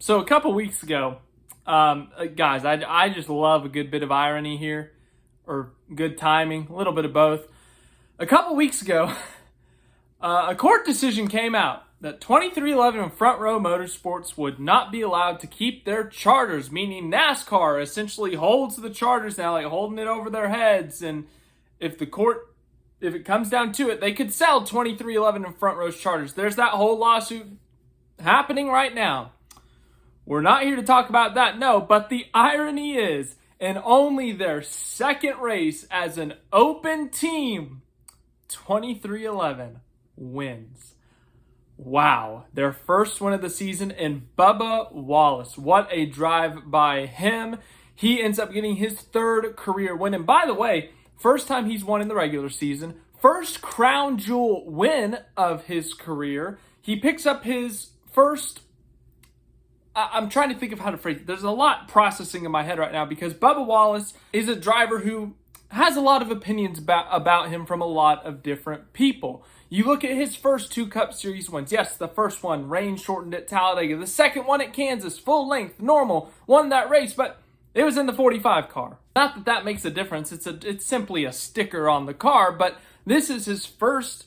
So a couple weeks ago, guys, I just love a good bit of irony here, or good timing, a little bit of both. A couple weeks ago, a court decision came out that 2311 and Front Row Motorsports would not be allowed to keep their charters, meaning NASCAR essentially holds the charters now, like holding it over their heads. And if it comes down to it, they could sell 2311 and Front Row's charters. There's that whole lawsuit happening right now. We're not here to talk about that, no, but the irony is, in only their second race as an open team, 2311 wins. Wow, their first win of the season, and Bubba Wallace, what a drive by him. He ends up getting his third career win, and by the way, first time he's won in the regular season, first crown jewel win of his career. He picks up his first, I'm trying to think of how to phrase it. There's a lot processing in my head right now because Bubba Wallace is a driver who has a lot of opinions about him from a lot of different people. You look at his first two Cup Series wins. Yes, the first one, rain shortened at Talladega. The second one at Kansas, full length, normal, won that race, but it was in the 45 car. Not that that makes a difference. It's simply a sticker on the car, but this is his first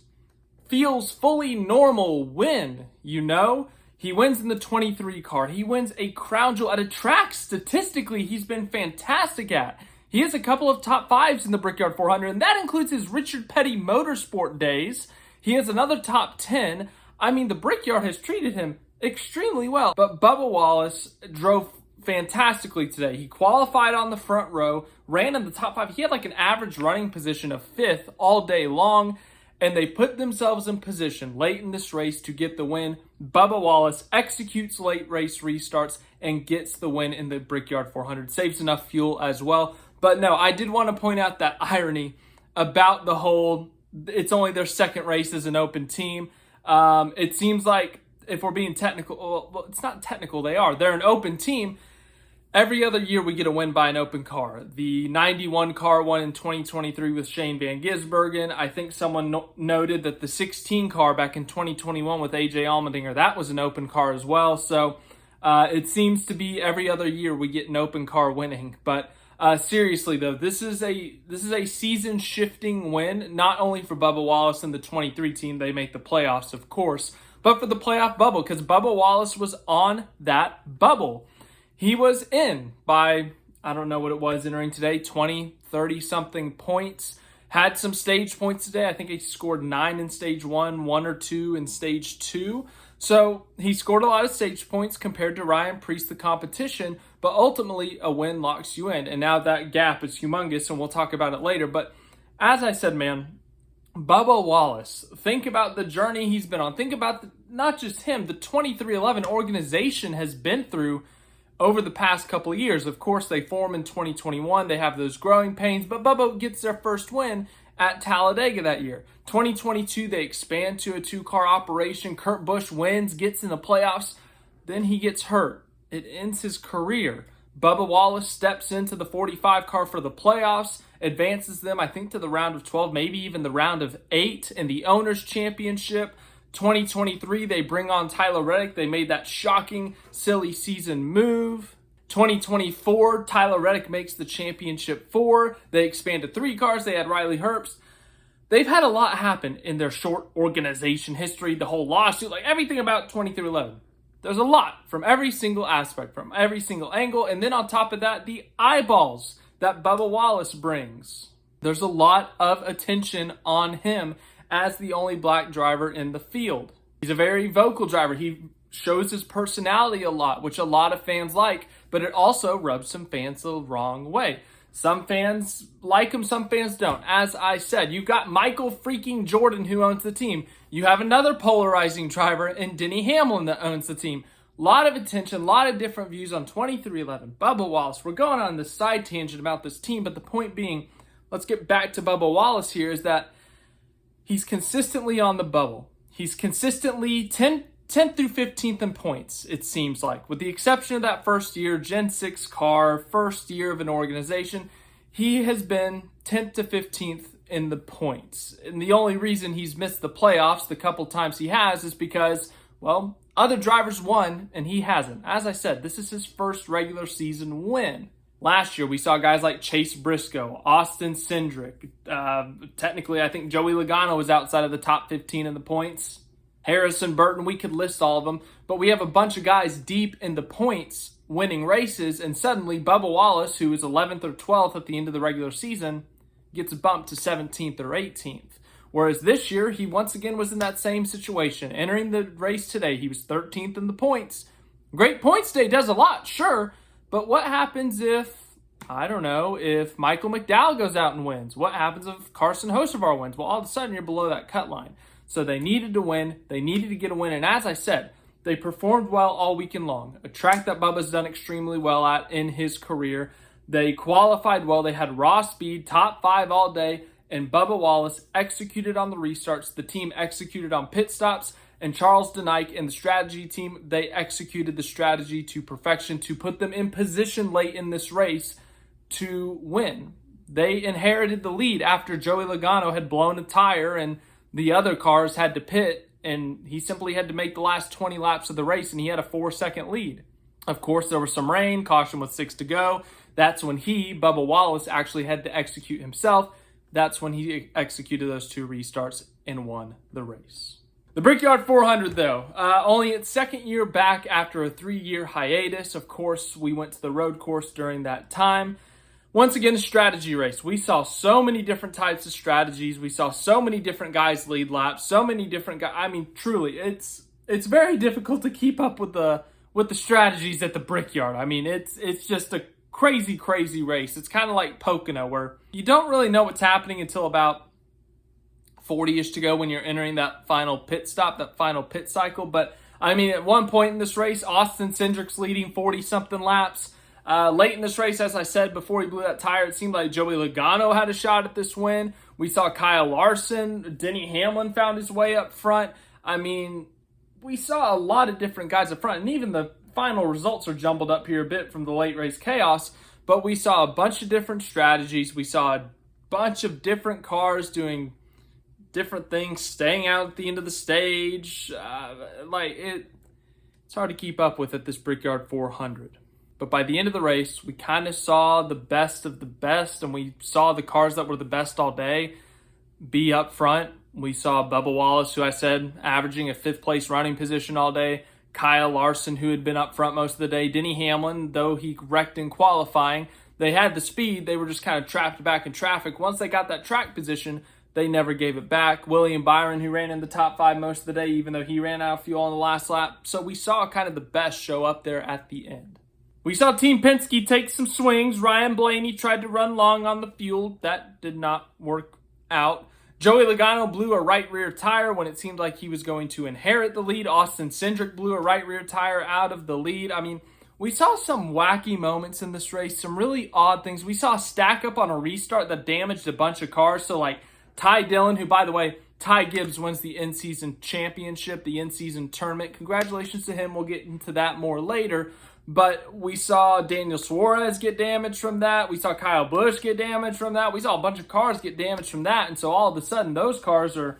feels fully normal win, you know? He wins in the 23 car. He wins a crown jewel at a track statistically he's been fantastic at. He has a couple of top fives in the Brickyard 400, and that includes his Richard Petty Motorsport days. He has another top 10. I mean, the Brickyard has treated him extremely well. But Bubba Wallace drove fantastically today. He qualified on the front row, ran in the top five. He had like an average running position of fifth all day long. And they put themselves in position late in this race to get the win. Bubba Wallace executes late race restarts and gets the win in the Brickyard 400. Saves enough fuel as well. But no, I did want to point out that irony about the whole, it's only their second race as an open team. It seems like, if we're being technical, well, it's not technical, they're an open team. Every other year we get a win by an open car. The 91 car won in 2023 with Shane Van Gisbergen. I think someone noted that the 16 car back in 2021 with AJ Allmendinger, that was an open car as well. So it seems to be every other year we get an open car winning. But seriously though, this is a season shifting win, not only for Bubba Wallace and the 23 team, they make the playoffs of course, but for the playoff bubble, because Bubba Wallace was on that bubble. He was in by, I don't know what it was entering today, 20, 30-something points. Had some stage points today. I think he scored 9 in stage 1, 1 or 2 in stage 2. So he scored a lot of stage points compared to Ryan Preece, the competition, but ultimately a win locks you in. And now that gap is humongous, and we'll talk about it later. But as I said, man, Bubba Wallace, think about the journey he's been on. Think about not just him, the 2311 organization has been through over the past couple of years. Of course, they form in 2021. They have those growing pains, but Bubba gets their first win at Talladega that year. 2022, they expand to a two-car operation. Kurt Busch wins, gets in the playoffs. Then he gets hurt. It ends his career. Bubba Wallace steps into the 45 car for the playoffs, advances them, I think, to the round of 12, maybe even the round of 8 in the Owners' Championship. 2023, they bring on Tyler Reddick. They made that shocking, silly season move. 2024, Tyler Reddick makes the championship 4. They expand to 3 cars. They had Riley Herbst. They've had a lot happen in their short organization history, the whole lawsuit, like everything about 2311. There's a lot from every single aspect, from every single angle. And then on top of that, the eyeballs that Bubba Wallace brings. There's a lot of attention on him as the only black driver in the field. He's a very vocal driver. He shows his personality a lot, which a lot of fans like, but it also rubs some fans the wrong way. Some fans like him, some fans don't. As I said, you've got Michael freaking Jordan who owns the team. You have another polarizing driver in Denny Hamlin that owns the team. A lot of attention, a lot of different views on 2311. Bubba Wallace, we're going on this side tangent about this team, but the point being, let's get back to Bubba Wallace here, is that he's consistently on the bubble. He's consistently 10th through 15th in points, it seems like. With the exception of that first year, Gen 6 car, first year of an organization, he has been 10th to 15th in the points. And the only reason he's missed the playoffs the couple times he has is because, well, Other drivers won, and he hasn't. As I said, this is his first regular season win. Last year, we saw guys like Chase Briscoe, Austin Cindric. Technically, I think Joey Logano was outside of the top 15 in the points. Harrison Burton, we could list all of them. But we have a bunch of guys deep in the points winning races, and suddenly Bubba Wallace, who was 11th or 12th at the end of the regular season, gets bumped to 17th or 18th. Whereas this year, he once again was in that same situation. Entering the race today, he was 13th in the points. Great points day does a lot, sure. But what happens if, I don't know, if Michael McDowell goes out and wins? What happens if Carson Hocevar wins? Well, all of a sudden, you're below that cut line. So they needed to win. They needed to get a win. And as I said, they performed well all weekend long. A track that Bubba's done extremely well at in his career. They qualified well. They had raw speed, top 5 all day. And Bubba Wallace executed on the restarts. The team executed on pit stops. And Charles DeNike and the strategy team, they executed the strategy to perfection to put them in position late in this race to win. They inherited the lead after Joey Logano had blown a tire and the other cars had to pit, and he simply had to make the last 20 laps of the race, and he had a 4-second lead. Of course, there was some rain, caution with 6 to go. That's when he, Bubba Wallace, actually had to execute himself. That's when he executed those 2 restarts and won the race. The Brickyard 400, though, only its second year back after a 3-year hiatus. Of course, we went to the road course during that time. Once again, a strategy race. We saw so many different types of strategies. We saw so many different guys lead laps, so many different guys. I mean, truly, it's very difficult to keep up with the strategies at the Brickyard. I mean, it's just a crazy, crazy race. It's kind of like Pocono, where you don't really know what's happening until about 40-ish to go when you're entering that final pit stop, that final pit cycle. But, I mean, at one point in this race, Austin Cindric's leading 40-something laps. Late in this race, as I said, before he blew that tire, it seemed like Joey Logano had a shot at this win. We saw Kyle Larson. Denny Hamlin found his way up front. I mean, we saw a lot of different guys up front, and even the final results are jumbled up here a bit from the late race chaos, but we saw a bunch of different strategies. We saw a bunch of different cars doing different things, staying out at the end of the stage. It's hard to keep up with at this Brickyard 400. But by the end of the race, we kind of saw the best of the best, and we saw the cars that were the best all day be up front. We saw Bubba Wallace, who I said, averaging a 5th place running position all day. Kyle Larson, who had been up front most of the day. Denny Hamlin, though he wrecked in qualifying, they had the speed. They were just kind of trapped back in traffic. Once they got that track position, they never gave it back. William Byron, who ran in the top 5 most of the day, even though he ran out of fuel on the last lap. So we saw kind of the best show up there at the end. We saw Team Penske take some swings. Ryan Blaney tried to run long on the fuel. That did not work out. Joey Logano blew a right rear tire when it seemed like he was going to inherit the lead. Austin Cindric blew a right rear tire out of the lead. I mean, we saw some wacky moments in this race, some really odd things. We saw a stack up on a restart that damaged a bunch of cars. So like Ty Dillon, who, by the way, Ty Gibbs wins the in-season championship, the in-season tournament. Congratulations to him. We'll get into that more later. But we saw Daniel Suarez get damaged from that. We saw Kyle Busch get damaged from that. We saw a bunch of cars get damaged from that. And so all of a sudden, those cars are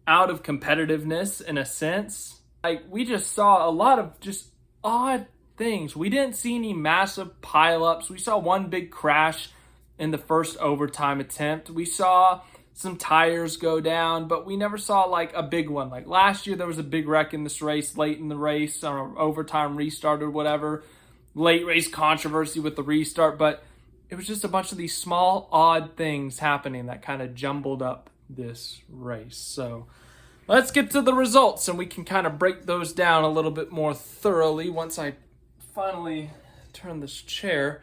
out of competitiveness in a sense. Like, we just saw a lot of just odd things. We didn't see any massive pileups. We saw one big crash in the first overtime attempt. We saw some tires go down, but we never saw like a big one. Like last year, there was a big wreck in this race, late in the race, on an overtime restart or whatever. Late race controversy with the restart, but it was just a bunch of these small, odd things happening that kind of jumbled up this race. So let's get to the results, and we can kind of break those down a little bit more thoroughly once I finally turn this chair.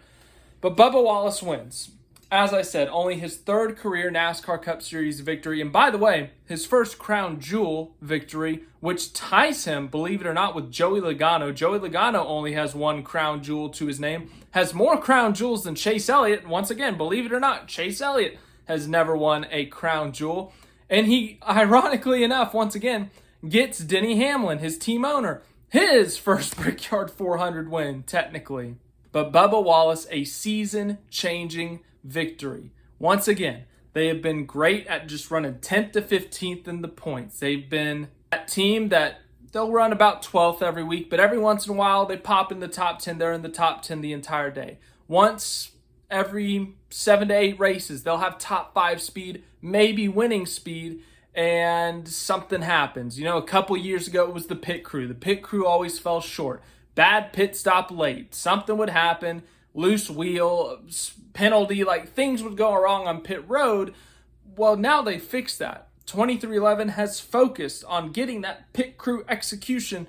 But Bubba Wallace wins. As I said, only his 3rd career NASCAR Cup Series victory. And by the way, his first crown jewel victory, which ties him, believe it or not, with Joey Logano. Joey Logano only has 1 crown jewel to his name, has more crown jewels than Chase Elliott. Once again, believe it or not, Chase Elliott has never won a crown jewel. And he, ironically enough, once again, gets Denny Hamlin, his team owner, his first Brickyard 400 win, technically. But Bubba Wallace, a season-changing victory. Once again, they have been great at just running 10th to 15th in the points. They've been that team that they'll run about 12th every week, but every once in a while they pop in the top 10. They're in the top 10 the entire day. Once every 7 to 8 races, they'll have top 5 speed, maybe winning speed, and something happens. A couple years ago it was the pit crew. The pit crew always fell short. Bad pit stop late. Something would happen, loose wheel, penalty, things would go wrong on pit road. Well, now they fixed that. 23XI has focused on getting that pit crew execution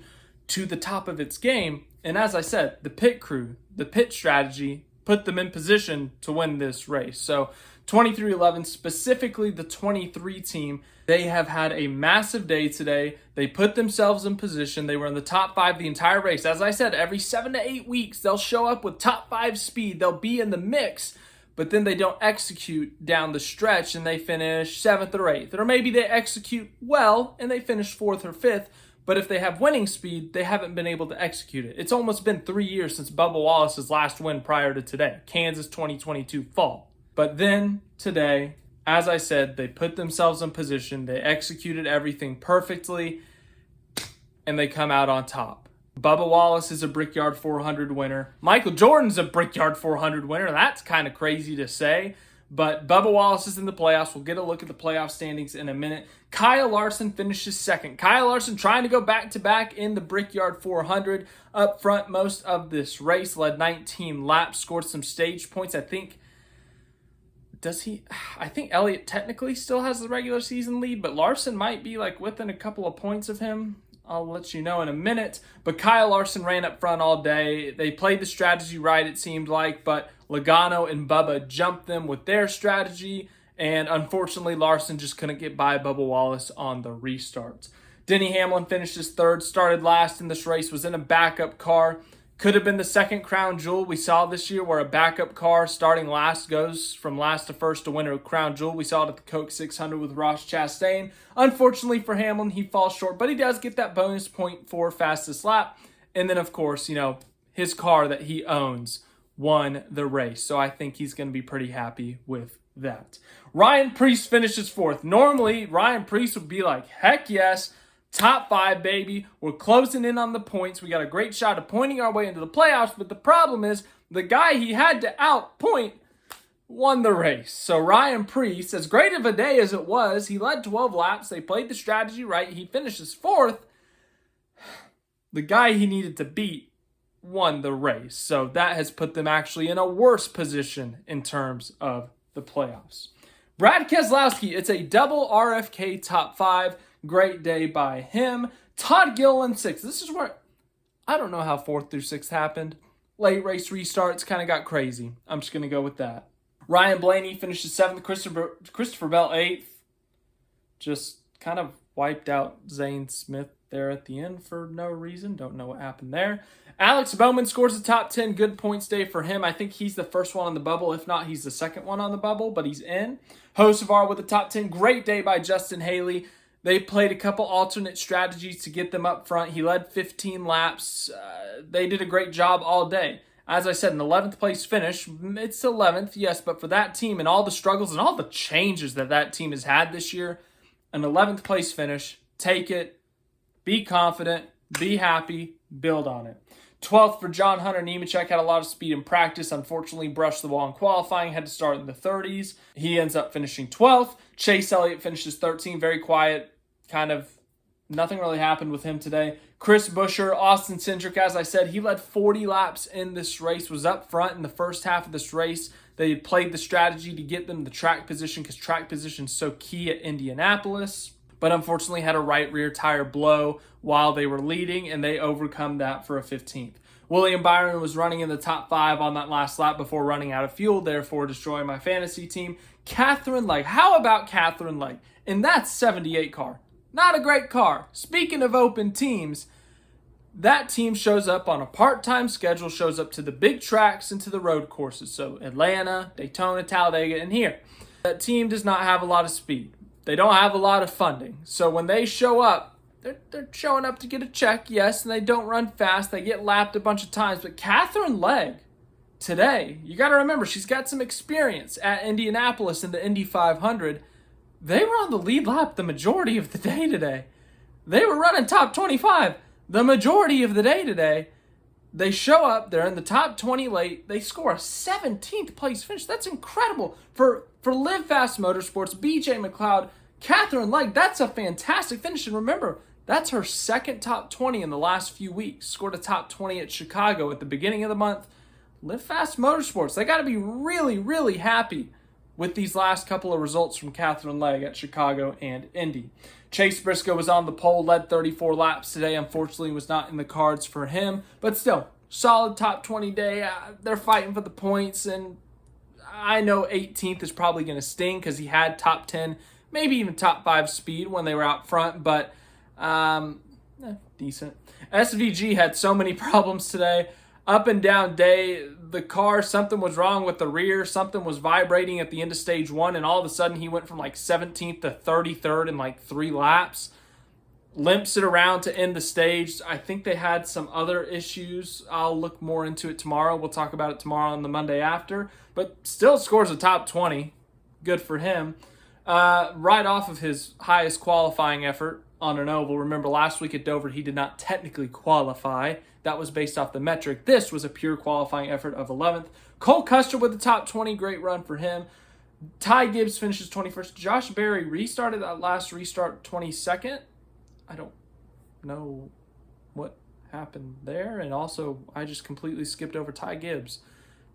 to the top of its game. And as I said, the pit crew, the pit strategy, put them in position to win this race. So 23XI, specifically the 23 team, they have had a massive day today. They put themselves in position. They were in the top 5 the entire race. As I said, every 7 to 8 weeks, they'll show up with top 5 speed. They'll be in the mix, but then they don't execute down the stretch and they finish 7th or 8th. Or maybe they execute well and they finish 4th or 5th, but if they have winning speed, they haven't been able to execute it. It's almost been 3 years since Bubba Wallace's last win prior to today, Kansas 2022 fall. But then today, as I said, they put themselves in position, they executed everything perfectly, and they come out on top. Bubba Wallace is a Brickyard 400 winner. Michael Jordan's a Brickyard 400 winner. That's kind of crazy to say, but Bubba Wallace is in the playoffs. We'll get a look at the playoff standings in a minute. Kyle Larson finishes second. Kyle Larson trying to go back-to-back in the Brickyard 400. Up front most of this race, led 19 laps, scored some stage points. I think Elliott technically still has the regular season lead, but Larson might be within a couple of points of him. I'll let you know in a minute. But Kyle Larson ran up front all day. They played the strategy right, it seemed like, but Logano and Bubba jumped them with their strategy, and unfortunately Larson just couldn't get by Bubba Wallace on the restarts. Denny Hamlin finishes third, started last in this race, was in a backup car. Could have been the second crown jewel we saw this year, where a backup car starting last goes from last to first to win a crown jewel. We saw it at the Coke 600 with Ross Chastain. Unfortunately for Hamlin, he falls short, but he does get that bonus point for fastest lap. And then, of course, his car that he owns won the race. So I think he's going to be pretty happy with that. Ryan Preece finishes fourth. Normally, Ryan Preece would be like, heck yes, top 5, baby. We're closing in on the points. We got a great shot of pointing our way into the playoffs, but the problem is the guy he had to outpoint won the race. So Ryan Preece, as great of a day as it was, he led 12 laps. They played the strategy right. He finishes fourth. The guy he needed to beat won the race. So that has put them actually in a worse position in terms of the playoffs. Brad Keselowski, it's a double RFK top 5. Great day by him. Todd Gilliland, 6th. This is where I don't know how 4th through 6th happened. Late race restarts kind of got crazy. I'm just going to go with that. Ryan Blaney finishes 7th. Christopher Bell, 8th. Just kind of wiped out Zane Smith there at the end for no reason. Don't know what happened there. Alex Bowman scores a top 10. Good points day for him. I think he's the first one on the bubble. If not, he's the second one on the bubble, but he's in. Hocevar with a top 10. Great day by Justin Haley. They played a couple alternate strategies to get them up front. He led 15 laps. They did a great job all day. As I said, an 11th place finish. It's 11th, yes, but for that team and all the struggles and all the changes that team has had this year, an 11th place finish, take it, be confident, be happy, build on it. 12th for John Hunter Nemechek, had a lot of speed in practice. Unfortunately, brushed the wall in qualifying, had to start in the 30s. He ends up finishing 12th. Chase Elliott finishes 13th, very quiet. Kind of nothing really happened with him today. Chris Buescher, Austin Cindric, as I said, he led 40 laps in this race, was up front in the first half of this race. They played the strategy to get them the track position because track position is so key at Indianapolis. But unfortunately had a right rear tire blow while they were leading, and they overcome that for a 15th. William Byron was running in the top 5 on that last lap before running out of fuel, therefore destroying my fantasy team. Catherine Legg, how about Catherine Legg? And that's 78 car. Not a great car. Speaking of open teams, that team shows up on a part-time schedule, shows up to the big tracks and to the road courses. So Atlanta, Daytona, Talladega, and here. That team does not have a lot of speed. They don't have a lot of funding. So when they show up, they're showing up to get a check, yes, and they don't run fast. They get lapped a bunch of times. But Catherine Legg, today, you got to remember, she's got some experience at Indianapolis in the Indy 500. They were on the lead lap the majority of the day today. they were running top 25 the majority of the day today. They show up, they're in the top 20 late, they score a 17th place finish. That's incredible. For Live Fast Motorsports, BJ McLeod, Catherine Legg, that's a fantastic finish. And remember, that's her second top 20 in the last few weeks. Scored a top 20 at Chicago at the beginning of the month. Live Fast Motorsports, they got to be really, really happy with these last couple of results from Catherine Legg at Chicago and Indy. Chase Briscoe was on the pole, led 34 laps today. Unfortunately, was not in the cards for him. But still, solid top 20 day. They're fighting for the points, and I know 18th is probably going to sting because he had top 10, maybe even top 5 speed when they were out front, but decent. SVG had so many problems today. Up and down day, the car, something was wrong with the rear, something was vibrating at the end of stage 1, and all of a sudden he went from like 17th to 33rd in like 3 laps. Limps it around to end the stage. I think they had some other issues. I'll look more into it tomorrow. We'll talk about it tomorrow on the Monday after, but still scores a top 20. Good for him. Right off of his highest qualifying effort on an oval. Remember, last week at Dover, he did not technically qualify. That was based off the metric. This was a pure qualifying effort of 11th. Cole Custer with the top 20. Great run for him. Ty Gibbs finishes 21st. Josh Berry restarted that last restart 22nd. I don't know what happened there. And also, I just completely skipped over Ty Gibbs.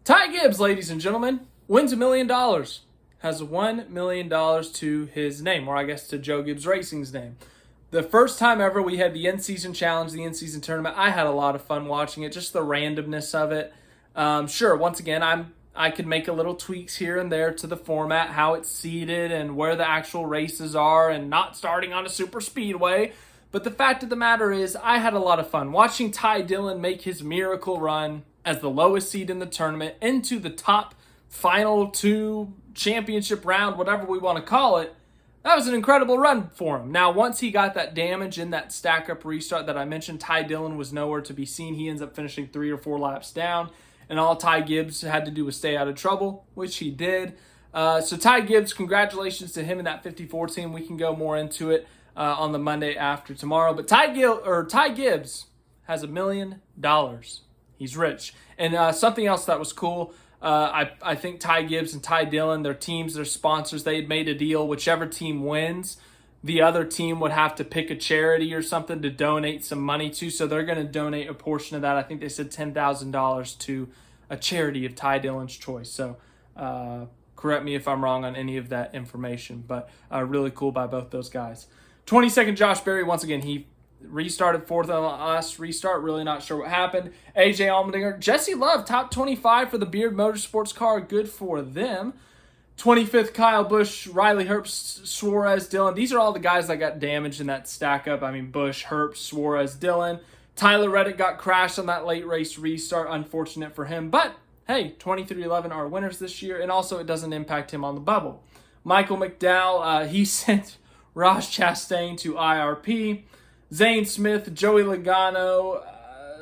Ty Gibbs, ladies and gentlemen, wins $1 million. Has $1 million to his name, or I guess to Joe Gibbs Racing's name. The first time ever we had the in-season challenge, the in-season tournament, I had a lot of fun watching it, just the randomness of it. Sure, once again, I could make a little tweaks here and there to the format, how it's seeded and where the actual races are, and not starting on a super speedway. But the fact of the matter is, I had a lot of fun watching Ty Dillon make his miracle run as the lowest seed in the tournament into the top final 2 championship round, whatever we want to call it. That was an incredible run for him. Now, once he got that damage in that stack-up restart that I mentioned, Ty Dillon was nowhere to be seen. He ends up finishing 3 or 4 laps down, and all Ty Gibbs had to do was stay out of trouble, which he did. So Ty Gibbs, congratulations to him and that 54 team. We can go more into it on the Monday after tomorrow. But Ty Gibbs has $1 million. He's rich. And something else that was cool, I think Ty Gibbs and Ty Dillon, their teams, their sponsors, they had made a deal. Whichever team wins, the other team would have to pick a charity or something to donate some money to. So they're going to donate a portion of that. I think they said $10,000 to a charity of Ty Dillon's choice. So correct me if I'm wrong on any of that information. But really cool by both those guys. 22nd, Josh Berry. Once again, he restarted 4th on the last restart. Really not sure what happened. AJ Allmendinger. Jesse Love, top 25 for the Beard Motorsports car. Good for them. 25th, Kyle Busch, Riley Herbst, Suarez, Dillon. These are all the guys that got damaged in that stack up. I mean, Busch, Herbst, Suarez, Dillon. Tyler Reddick got crashed on that late race restart. Unfortunate for him. But, hey, 23-11 are winners this year. And also, it doesn't impact him on the bubble. Michael McDowell, he sent Ross Chastain to IRP. Zane Smith, Joey Logano,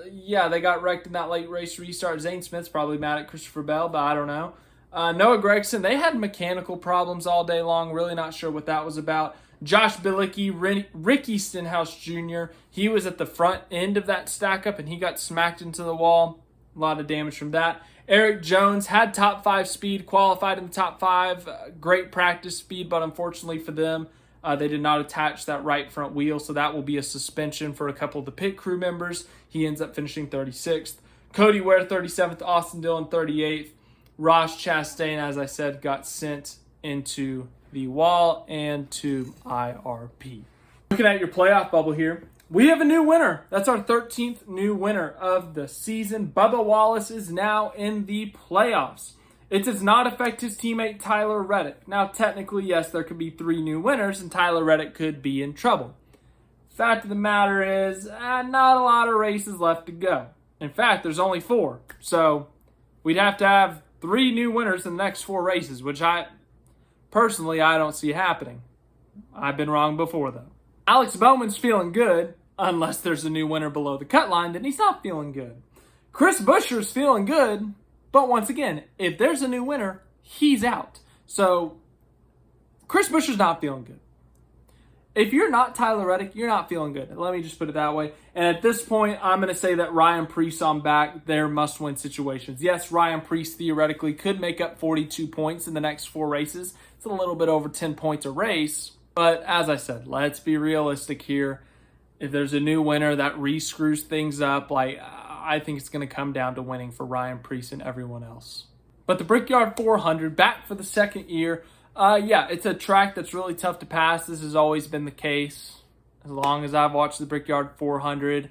they got wrecked in that late race restart. Zane Smith's probably mad at Christopher Bell, but I don't know. Noah Gragson, they had mechanical problems all day long. Really not sure what that was about. Josh Bilicki, Ricky Stenhouse Jr., he was at the front end of that stack up and he got smacked into the wall. A lot of damage from that. Eric Jones had top 5 speed, qualified in the top 5. Great practice speed, but unfortunately for them, they did not attach that right front wheel, so that will be a suspension for a couple of the pit crew members. He ends up finishing 36th. Cody Ware, 37th. Austin Dillon, 38th. Ross Chastain, as I said, got sent into the wall and to IRP. Looking at your playoff bubble here, we have a new winner. That's our 13th new winner of the season. Bubba Wallace is now in the playoffs. It does not affect his teammate Tyler Reddick. Now, technically, yes, there could be 3 new winners, and Tyler Reddick could be in trouble. Fact of the matter is, not a lot of races left to go. In fact, there's only 4. So, we'd have to have 3 new winners in the next 4 races, which personally, I don't see happening. I've been wrong before, though. Alex Bowman's feeling good, unless there's a new winner below the cut line, then he's not feeling good. Chris Buescher's feeling good. But once again, if there's a new winner, he's out. So, Chris Buescher's not feeling good. if you're not Tyler Reddick, you're not feeling good. Let me just put it that way. And at this point, I'm going to say that Ryan Preece on back, they're must-win situations. Yes, Ryan Preece theoretically could make up 42 points in the next 4 races. It's a little bit over 10 points a race. But as I said, let's be realistic here. If there's a new winner that re-screws things up, I think it's going to come down to winning for Ryan Preece and everyone else. But the Brickyard 400, back for the second year. It's a track that's really tough to pass. This has always been the case as long as I've watched the Brickyard 400.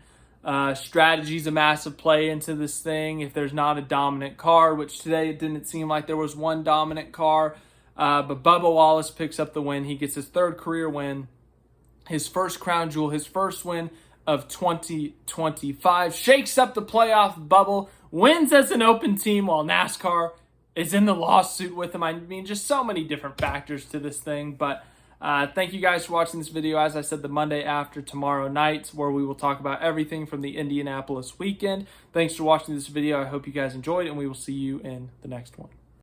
Strategy's a massive play into this thing. If there's not a dominant car, which today it didn't seem like there was one dominant car, but Bubba Wallace picks up the win. He gets his 3rd career win, his first crown jewel, his first win of 2025. Shakes up the playoff bubble, wins as an open team while NASCAR is in the lawsuit with him. I mean, just so many different factors to this thing. But thank you guys for watching this video. As I said, the Monday after tomorrow night, where we will talk about everything from the Indianapolis weekend. Thanks for watching this video. I hope you guys enjoyed, and we will see you in the next one.